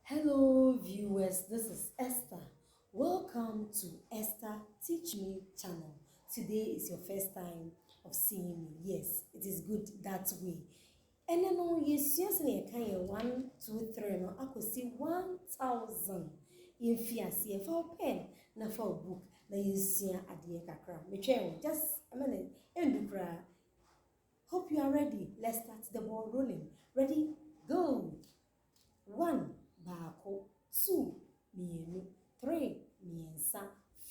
Hello viewers, this is Esther. Welcome to Esther Teach Me channel. Today is your first time of seeing me. Yes, it is good that way. And then yes, kind of 1, 2, 3, no, I could see 1,000 in fiancé for pen, na for book, na yes, at the kakra. Me just a minute, and do cry. Hope you are ready. Let's start the ball rolling. Ready? Go! 1 baako, 2 mmienu, 3 mmiɛnsa,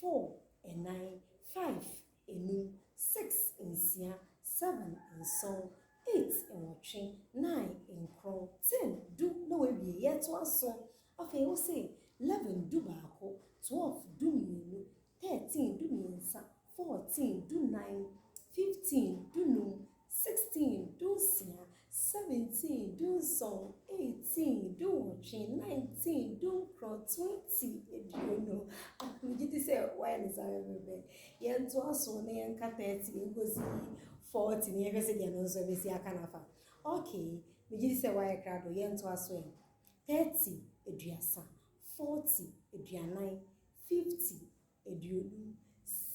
4 ɛnan, 5 enum, 6 nsia, 7 nson, 8 nwɔtwe, 9 nkron, 10 du na wawie yɛto aso. Afei wo se 11 du baako, 12 du mmienu, 13 du mmiɛnsa, 14 du nnan, 15 du num, 16 du nsia, 17 do song, 18 do watching, 19 do crow, 20 eduno. We did say why is I remember. Yen to us on the 30 goes 40 near the no service ya canafa. Okay, we did say why crowd yen to us 30 eduasa, 40 eduanine, 50 eduno,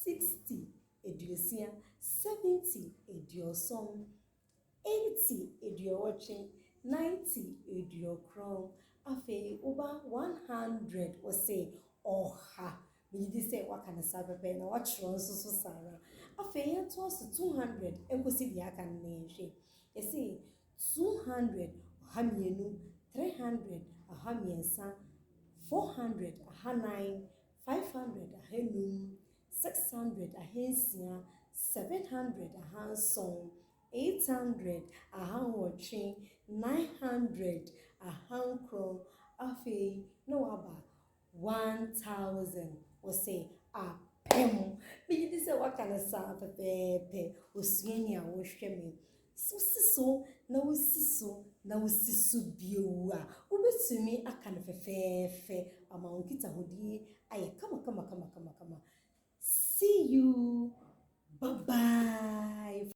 60 edusia, 70 eduoson. 80 you're watching, 90 you're crown, afe over 100 or say ha. We did say what kind of cyber pen or what runs so Sarah. Afe yen to us 200 and go see the akan name. You say 200 hamienu, 300 a hamiensa, 400 a hanine, 500 a henum, 600 a hensia, 700 a handsong. 800 a hanwɔtwe, 900 a hankron, afe no aba 1,000 or say a pem. Me this say what kind of sound pepe osuani a wohwɛ me. So na wosiso na wosiso bioa. Wobetumi aka no fefefe ama wonkita hodie aye kama. See you. Bye bye.